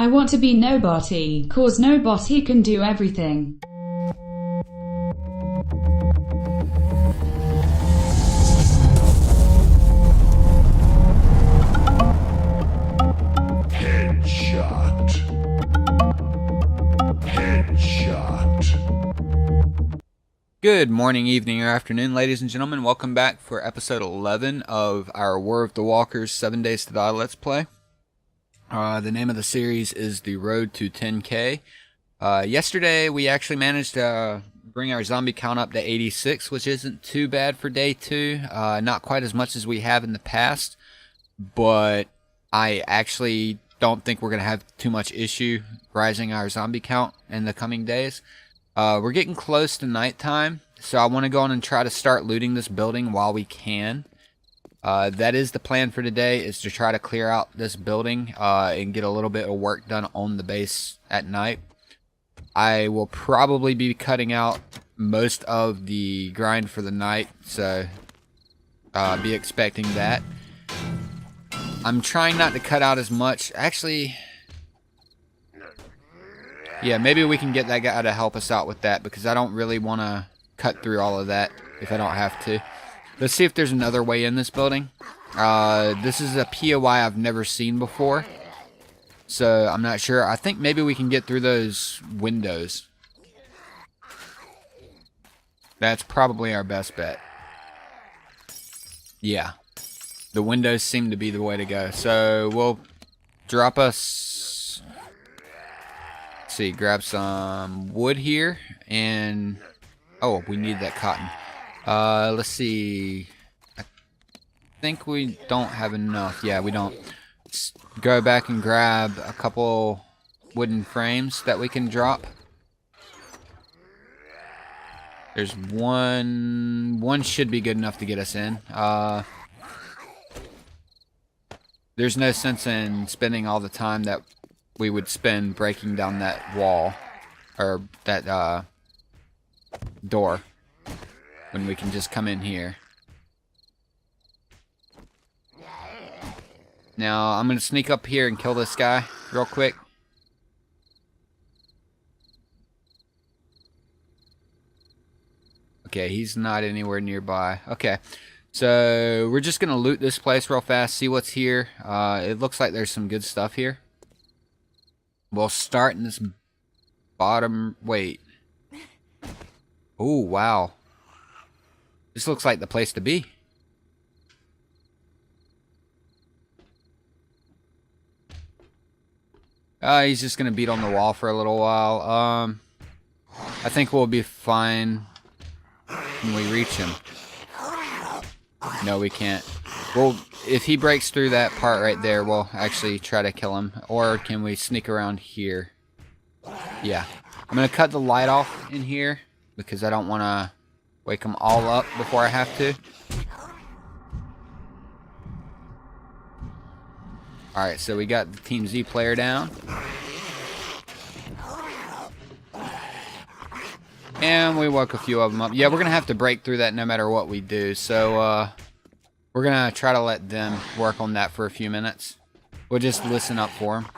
I want to be nobody, cause nobody can do everything. Headshot. Good morning, evening, or afternoon, ladies and gentlemen. Welcome back for episode 11 of our War of the Walkers 7 Days to Die Let's Play. The name of the series is The Road to 10K. Yesterday, we actually managed to bring our zombie count up to 86, which isn't too bad for day 2. Not quite as much as we have in the past, but I actually don't think we're going to have too much issue rising our zombie count in the coming days. We're getting close to nighttime, so I want to go on and try to start looting this building while we can. That is the plan for today, is to try to clear out this building and get a little bit of work done on the base at night. I will probably be cutting out most of the grind for the night, so be expecting that. I'm trying not to cut out as much. Actually, yeah, maybe we can get that guy to help us out with that, because I don't really want to cut through all of that if I don't have to. Let's see if there's another way in this building. This is a POI I've never seen before, so I'm not sure. I think maybe we can get through those windows. That's probably our best bet. Yeah, the windows seem to be the way to go. So we'll drop us... see, grab some wood here, and oh, we need that cotton. Let's see, I think we don't have enough. Yeah, we don't. Let's go back and grab a couple wooden frames that we can drop. There's one should be good enough to get us in. There's no sense in spending all the time that we would spend breaking down that wall, or that door, when we can just come in here. Now I'm gonna sneak up here and kill this guy real quick. Okay, he's not anywhere nearby. Okay, so we're just gonna loot this place real fast, see what's here. It looks like there's some good stuff here. We'll start in this bottom... wait. Oh, wow. This looks like the place to be. He's just going to beat on the wall for a little while. I think we'll be fine when we reach him. No, we can't. Well, if he breaks through that part right there, we'll actually try to kill him. Or can we sneak around here? Yeah. I'm going to cut the light off in here, because I don't want to wake them all up before I have to. Alright, so we got the Team Z player down. And we woke a few of them up. Yeah, we're going to have to break through that no matter what we do. So, we're going to try to let them work on that for a few minutes. We'll just listen up for them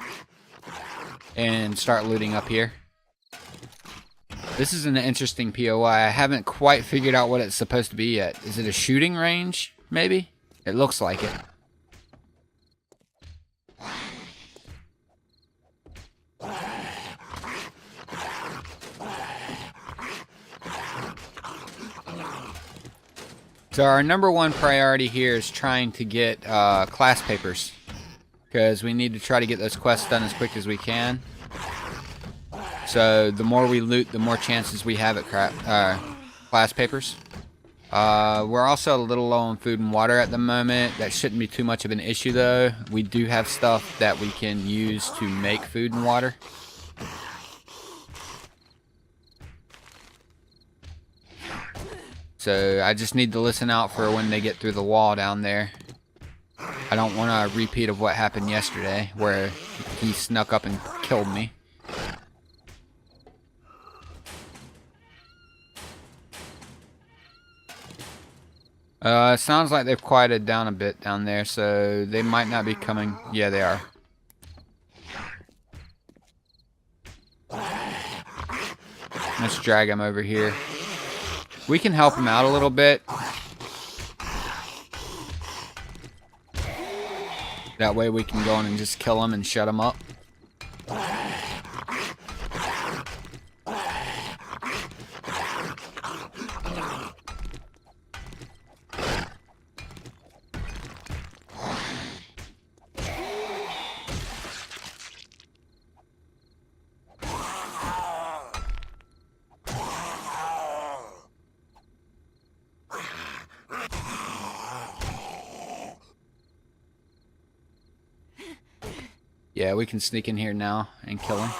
and start looting up here. This is an interesting POI. I haven't quite figured out what it's supposed to be yet. Is it a shooting range, maybe? It looks like it. So our number one priority here is trying to get class papers, because we need to try to get those quests done as quick as we can. So the more we loot, the more chances we have at class papers. We're also a little low on food and water at the moment. That shouldn't be too much of an issue though. We do have stuff that we can use to make food and water. So I just need to listen out for when they get through the wall down there. I don't want a repeat of what happened yesterday, where he snuck up and killed me. It sounds like they've quieted down a bit down there, so they might not be coming. Yeah, they are. Let's drag him over here. We can help him out a little bit. That way we can go in and just kill him and shut him up. Yeah, we can sneak in here now and kill him.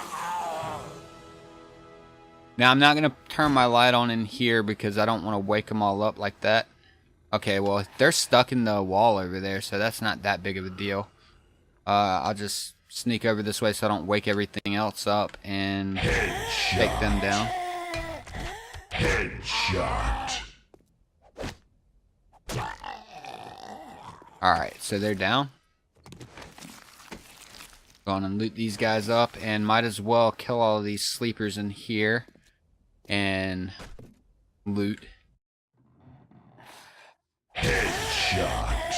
Now, I'm not going to turn my light on in here because I don't want to wake them all up like that. Okay, well, they're stuck in the wall over there, so that's not that big of a deal. I'll just sneak over this way so I don't wake everything else up and take them down. Headshot. Alright, so they're down. Go on and loot these guys up, and might as well kill all of these sleepers in here and loot. Headshot.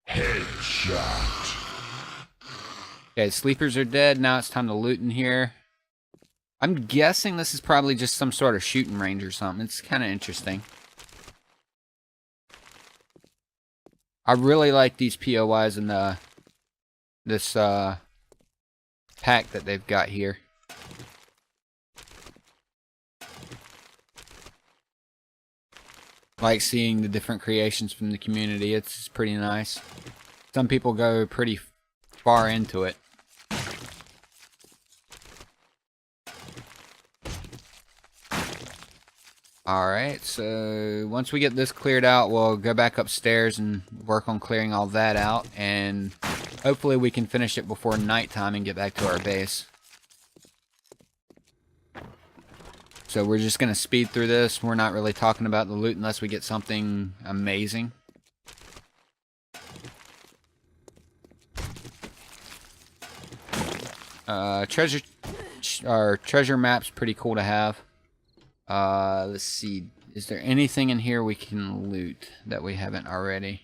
Headshot. Okay, sleepers are dead. Now it's time to loot in here. I'm guessing this is probably just some sort of shooting range or something. It's kind of interesting. I really like these POIs in this pack that they've got here. Like seeing the different creations from the community. It's pretty nice. Some people go pretty far into it. Alright, so once we get this cleared out, we'll go back upstairs and work on clearing all that out, and hopefully we can finish it before nighttime and get back to our base. So we're just going to speed through this. We're not really talking about the loot unless we get something amazing. Treasure map's pretty cool to have. Let's see. Is there anything in here we can loot that we haven't already?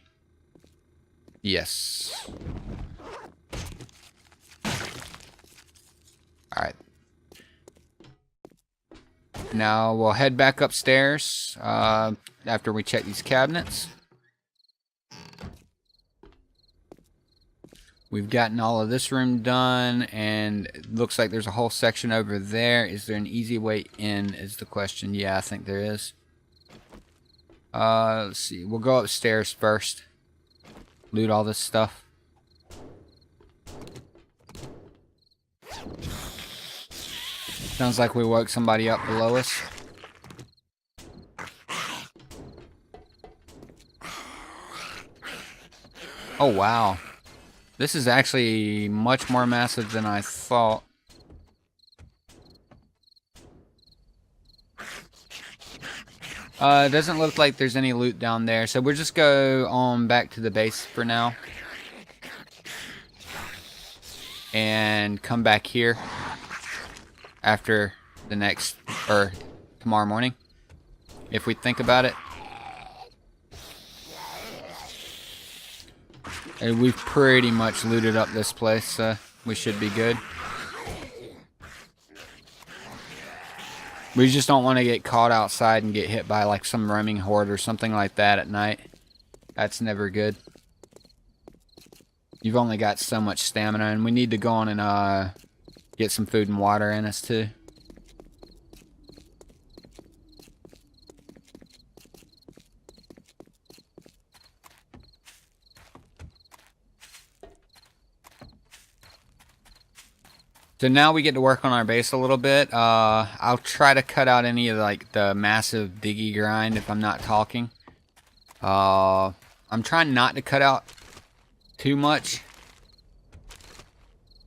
Yes. Alright. Now we'll head back upstairs after we check these cabinets. We've gotten all of this room done, and it looks like there's a whole section over there. Is there an easy way in is the question. Yeah, I think there is. Let's see. We'll go upstairs first. Loot all this stuff. Sounds like we woke somebody up below us. Oh, wow. This is actually much more massive than I thought. It doesn't look like there's any loot down there, so we'll just go on back to the base for now. And come back here after the next, or tomorrow morning, if we think about it. And we've pretty much looted up this place, so we should be good. We just don't want to get caught outside and get hit by like some roaming horde or something like that at night. That's never good. You've only got so much stamina, and we need to go on and get some food and water in us too. So now we get to work on our base a little bit. I'll try to cut out any of like the massive diggy grind if I'm not talking. I'm trying not to cut out too much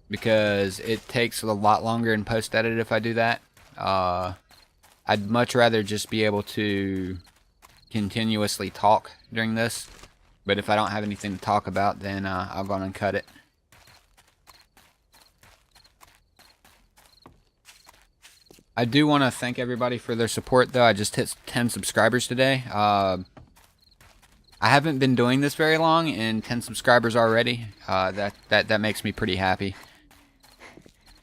because it takes a lot longer in post-edit if I do that. I'd much rather just be able to continuously talk during this. But if I don't have anything to talk about, then I'll go on and cut it. I do want to thank everybody for their support, though. I just hit 10 subscribers today. I haven't been doing this very long, and 10 subscribers already. That makes me pretty happy.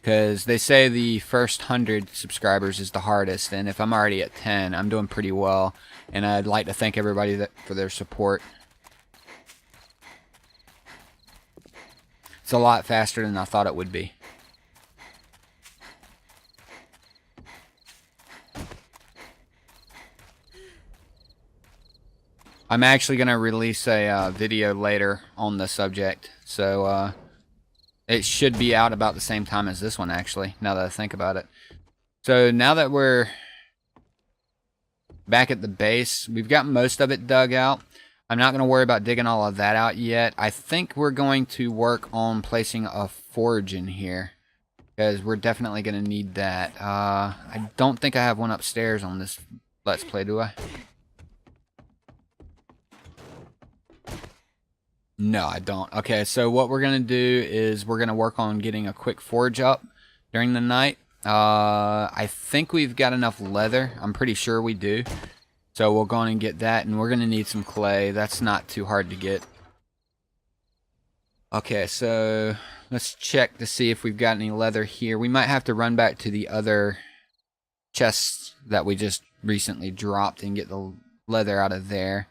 Because they say the first 100 subscribers is the hardest, and if I'm already at 10, I'm doing pretty well. And I'd like to thank everybody for their support. It's a lot faster than I thought it would be. I'm actually going to release a video later on the subject, so it should be out about the same time as this one, actually, now that I think about it. So now that we're back at the base, we've got most of it dug out. I'm not going to worry about digging all of that out yet. I think we're going to work on placing a forge in here, because we're definitely going to need that. I don't think I have one upstairs on this Let's Play, do I? No, I don't. Okay, so what we're going to do is we're going to work on getting a quick forge up during the night. I think we've got enough leather. I'm pretty sure we do. So we'll go on and get that, and we're going to need some clay. That's not too hard to get. Okay, so let's check to see if we've got any leather here. We might have to run back to the other chests that we just recently dropped and get the leather out of there.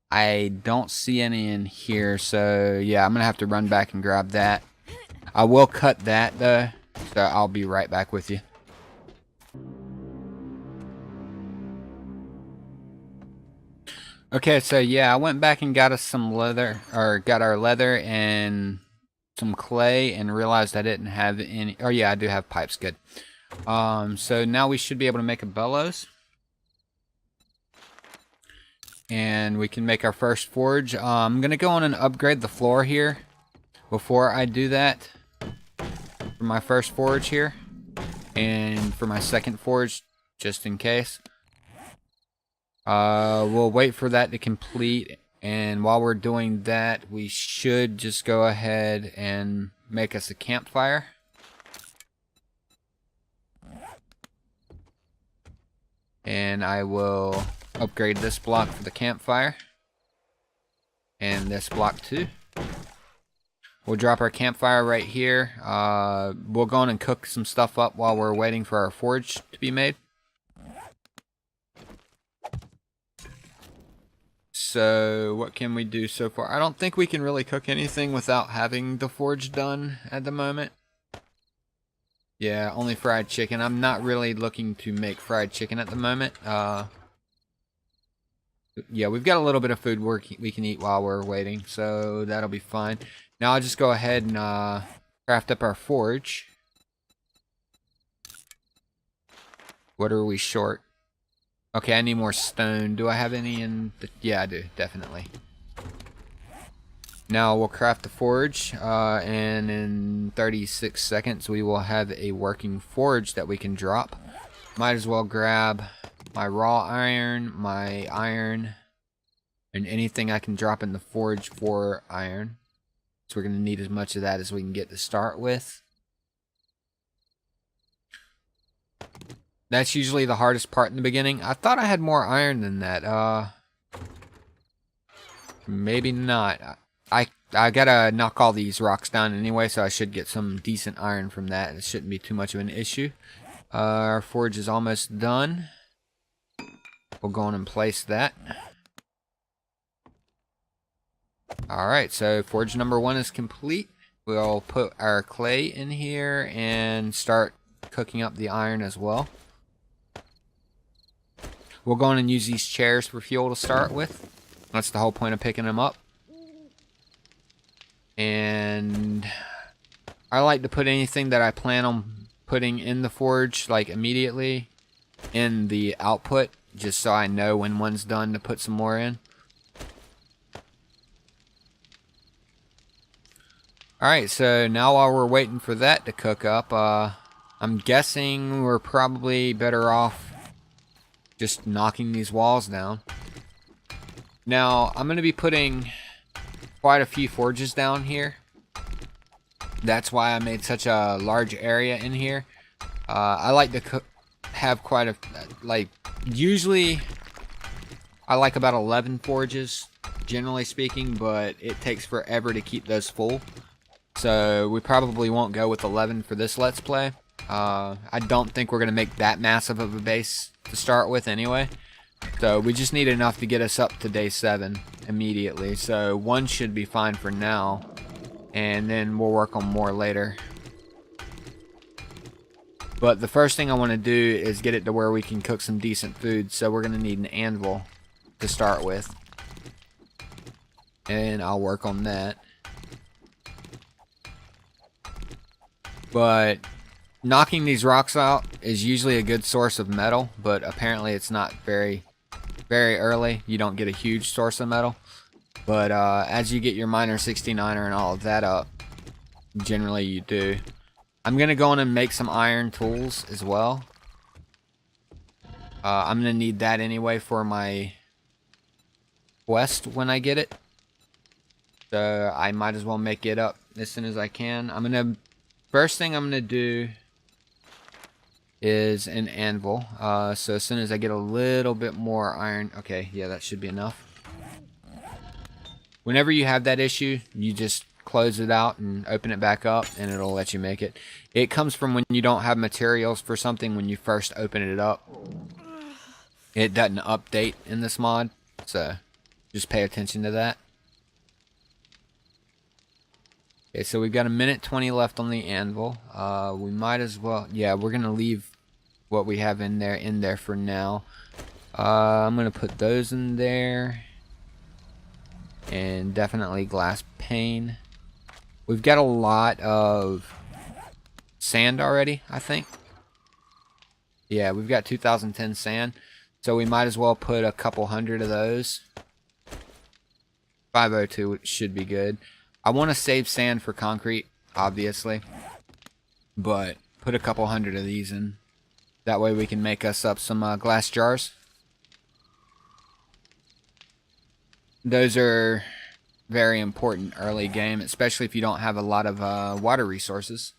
I don't see any in here, so yeah, I'm going to have to run back and grab that. I will cut that, though, so I'll be right back with you. Okay, so yeah, I went back and got us some leather, or got our leather and some clay, and realized I didn't have any. Oh yeah, I do have pipes, good. So now we should be able to make a bellows. And we can make our first forge. I'm going to go on and upgrade the floor here before I do that. For my first forge here. And for my second forge, just in case. We'll wait for that to complete. And while we're doing that, we should just go ahead and make us a campfire. And I will upgrade this block for the campfire. And this block too. We'll drop our campfire right here. We'll go on and cook some stuff up while we're waiting for our forge to be made. So what can we do so far? I don't think we can really cook anything without having the forge done at the moment. Yeah, only fried chicken. I'm not really looking to make fried chicken at the moment. Yeah, we've got a little bit of food we can eat while we're waiting, so that'll be fine. Now I'll just go ahead and craft up our forge. What are we short? Okay, I need more stone. Do I have any in the... Yeah, I do, definitely. Now we'll craft the forge, and in 36 seconds we will have a working forge that we can drop. Might as well grab my raw iron, and anything I can drop in the forge for iron. So we're going to need as much of that as we can get to start with. That's usually the hardest part in the beginning. I thought I had more iron than that. Maybe not. I gotta knock all these rocks down anyway, so I should get some decent iron from that. It shouldn't be too much of an issue. Our forge is almost done. We'll go on and place that. Alright, so forge number 1 is complete. We'll put our clay in here and start cooking up the iron as well. We'll go on and use these chairs for fuel to start with. That's the whole point of picking them up. And I like to put anything that I plan on putting in the forge, like immediately, in the output, just so I know when one's done to put some more in. Alright, so now while we're waiting for that to cook up, I'm guessing we're probably better off just knocking these walls down. Now, I'm going to be putting quite a few forges down here. That's why I made such a large area in here. I like to have quite a, like, usually I like about 11 forges, generally speaking, but it takes forever to keep those full. So we probably won't go with 11 for this Let's Play. I don't think we're going to make that massive of a base to start with anyway. So we just need enough to get us up to day 7 immediately. So 1 should be fine for now. And then we'll work on more later. But the first thing I want to do is get it to where we can cook some decent food. So we're going to need an anvil to start with. And I'll work on that. But knocking these rocks out is usually a good source of metal, but apparently it's not very early. You don't get a huge source of metal. But as you get your miner 69er and all of that up, generally you do. I'm going to go in and make some iron tools as well. I'm going to need that anyway for my quest when I get it. So I might as well make it up as soon as I can. First thing I'm going to do is an anvil. So as soon as I get a little bit more iron, okay, yeah, that should be enough. Whenever you have that issue, you just close it out and open it back up and it'll let you make it. It comes from when you don't have materials for something when you first open it up. It doesn't update in this mod, so just pay attention to that. Okay, so we've got a minute 20 left on the anvil. We might as well, yeah, we're gonna leave what we have in there for now. I'm gonna put those in there, and definitely glass pane. We've got a lot of sand already, I think. Yeah, we've got 2010 sand, so we might as well put a couple hundred of those. 502 should be good. I want to save sand for concrete, obviously, but put a couple hundred of these in. That way we can make us up some glass jars. Those are very important early game, especially if you don't have a lot of water resources.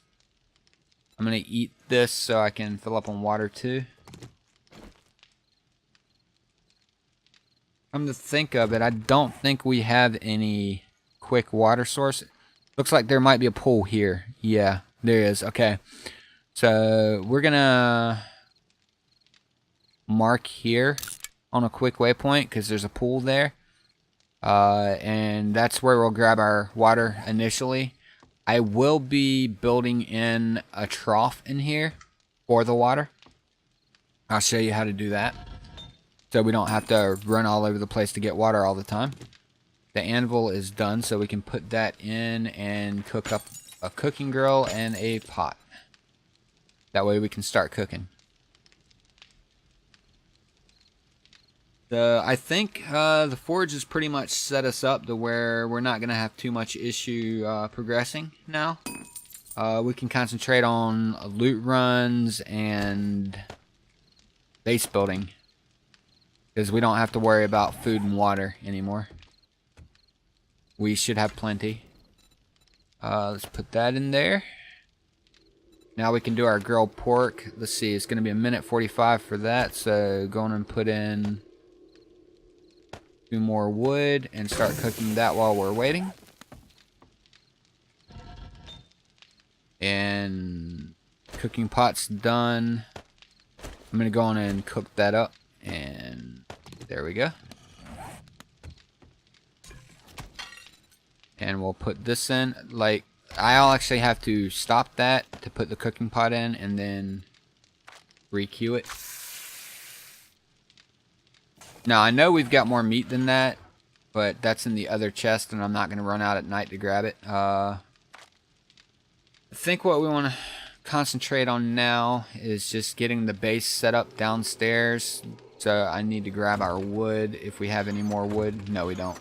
I'm going to eat this so I can fill up on water too. Come to think of it, I don't think we have any quick water source. Looks like there might be a pool here. Yeah, there is. Okay, so we're gonna mark here on a quick waypoint because there's a pool there, and that's where we'll grab our water initially. I will be building in a trough in here for the water. I'll show you how to do that so we don't have to run all over the place to get water all the time. The anvil is done, so we can put that in and cook up a cooking grill and a pot. That way we can start cooking. I think the forge has pretty much set us up to where we're not going to have too much issue progressing now. We can concentrate on loot runs and base building, because we don't have to worry about food and water anymore. We should have plenty. Let's put that in there. Now we can do our grilled pork. Let's see, it's going to be a minute 45 for that, so go on and put in 2 more wood and start cooking that while we're waiting. And cooking pot's done. I'm going to go on and cook that up, and there we go. And we'll put this in. Like, I'll actually have to stop that to put the cooking pot in and then re-queue it. Now, I know we've got more meat than that, but that's in the other chest and I'm not going to run out at night to grab it. I think what we want to concentrate on now is just getting the base set up downstairs. So I need to grab our wood if we have any more wood. No, we don't.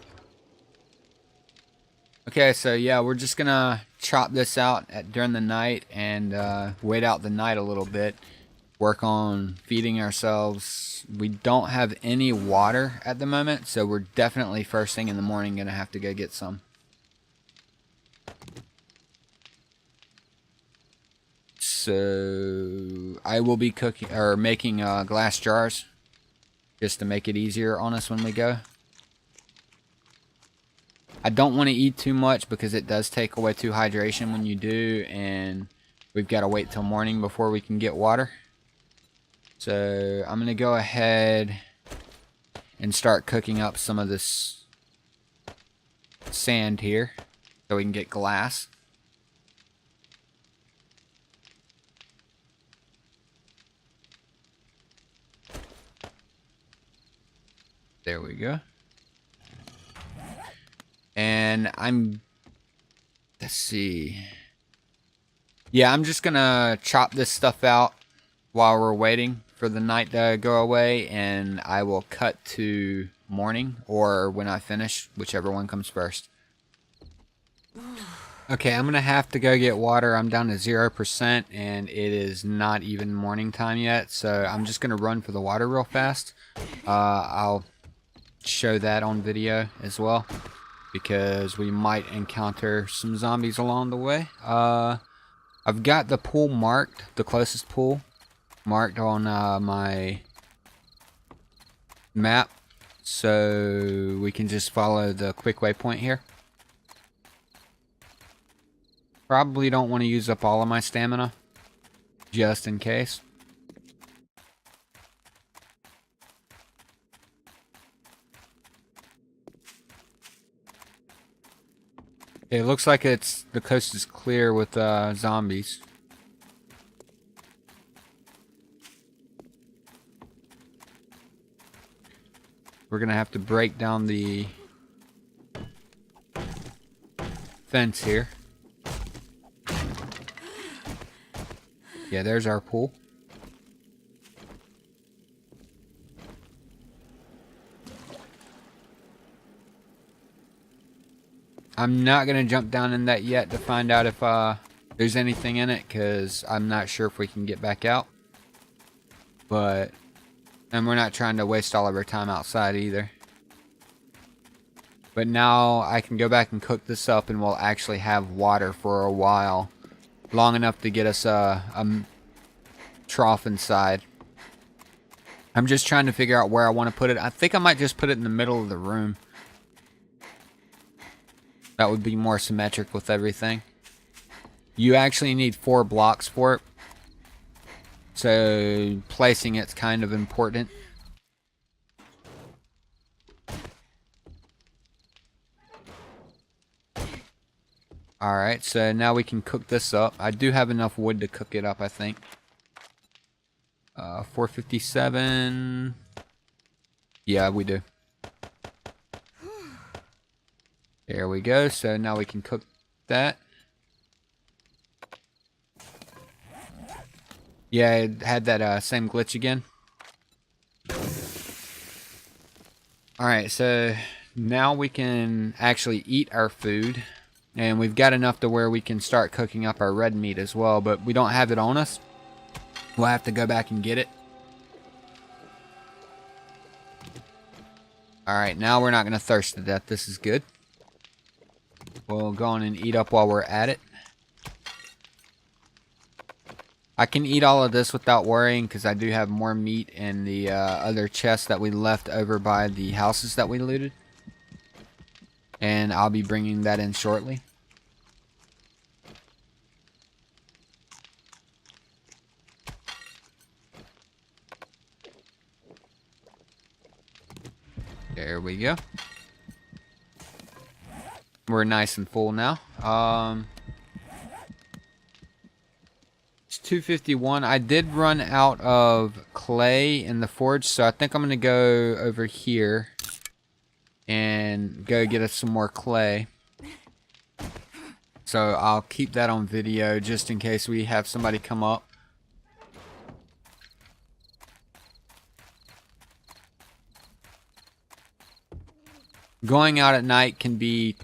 Okay, so yeah, we're just gonna chop this out during the night and wait out the night a little bit. Work on feeding ourselves. We don't have any water at the moment, so we're definitely first thing in the morning gonna have to go get some. So I will be cooking or making glass jars just to make it easier on us when we go. I don't want to eat too much because it does take away too hydration when you do, and we've got to wait till morning before we can get water. So I'm going to go ahead and start cooking up some of this sand here so we can get glass. There we go. And let's see. Yeah, I'm just gonna chop this stuff out while we're waiting for the night to go away, and I will cut to morning or when I finish, whichever one comes first. Okay, I'm gonna have to go get water. I'm down to 0% and it is not even morning time yet, so I'm just gonna run for the water real fast. I'll show that on video as well, because we might encounter some zombies along the way. I've got the pool marked, the closest pool marked on my map, so we can just follow the quick waypoint here. Probably don't want to use up all of my stamina, just in case. It looks like the coast is clear with zombies. We're gonna have to break down the fence here. Yeah, there's our pool. I'm not going to jump down in that yet to find out if there's anything in it, because I'm not sure if we can get back out. And we're not trying to waste all of our time outside either. But now I can go back and cook this up, and we'll actually have water for a while. Long enough to get us a trough inside. I'm just trying to figure out where I want to put it. I think I might just put it in the middle of the room. That would be more symmetric with everything. You actually need 4 blocks for it, so placing it's kind of important. Alright, so now we can cook this up. I do have enough wood to cook it up, I think. 457. Yeah, we do. There we go. So now we can cook that. Yeah, it had that same glitch again. Alright, so now we can actually eat our food. And we've got enough to where we can start cooking up our red meat as well. But we don't have it on us. We'll have to go back and get it. Alright, now we're not going to thirst to death. This is good. We'll go on and eat up while we're at it. I can eat all of this without worrying, because I do have more meat in the other chest that we left over by the houses that we looted. And I'll be bringing that in shortly. There we go. We're nice and full now. It's 2:51. I did run out of clay in the forge, so I think I'm going to go over here and go get us some more clay. So I'll keep that on video just in case we have somebody come up. Going out at night can be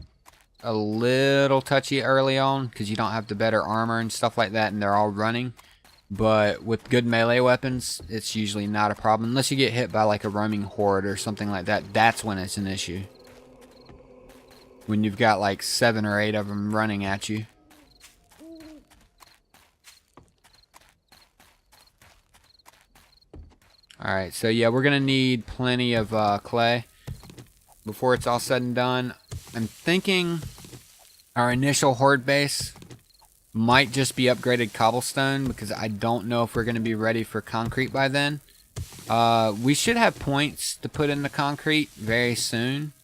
a little touchy early on, because you don't have the better armor and stuff like that, and they're all running. But with good melee weapons, it's usually not a problem. Unless you get hit by like a roaming horde or something like that, that's when it's an issue. When you've got like 7 or 8 of them running at you. Alright, so yeah, we're going to need plenty of clay before it's all said and done. I'm thinking our initial horde base might just be upgraded cobblestone because I don't know if we're going to be ready for concrete by then. We should have points to put in the concrete very soon.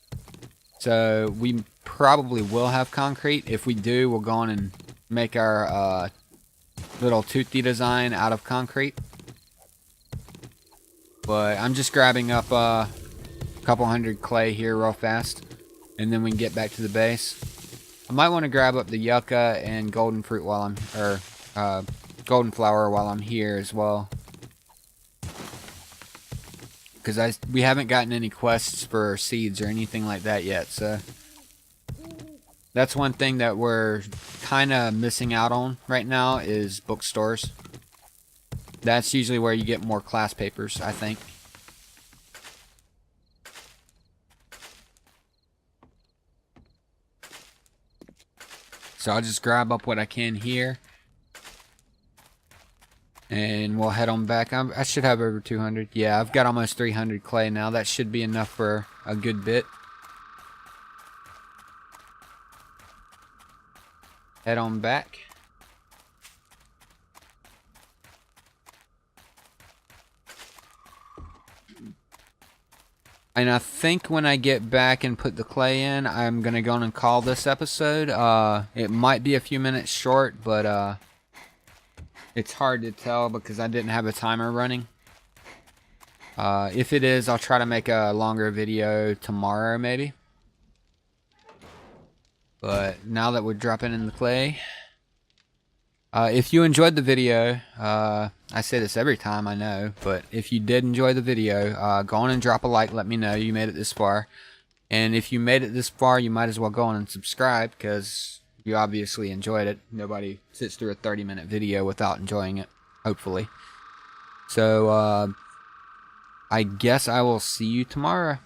So we probably will have concrete. If we do, we'll go on and make our little toothy design out of concrete. But I'm just grabbing up a couple hundred clay here real fast, and then we can get back to the base. I might want to grab up the yucca and golden fruit while I'm, or golden flower while I'm here as well, because we haven't gotten any quests for seeds or anything like that yet. So that's one thing that we're kind of missing out on right now is bookstores. That's usually where you get more class papers, I think. So I'll just grab up what I can here. And we'll head on back. I should have over 200. Yeah, I've got almost 300 clay now. That should be enough for a good bit. Head on back. And I think when I get back and put the clay in, I'm going to go on and call this episode. It might be a few minutes short, but it's hard to tell because I didn't have a timer running. If it is, I'll try to make a longer video tomorrow maybe. But now that we're dropping in the clay, if you enjoyed the video, I say this every time, I know, but if you did enjoy the video, go on and drop a like, let me know you made it this far. And if you made it this far, you might as well go on and subscribe, because you obviously enjoyed it. Nobody sits through a 30-minute video without enjoying it, hopefully. So, I guess I will see you tomorrow.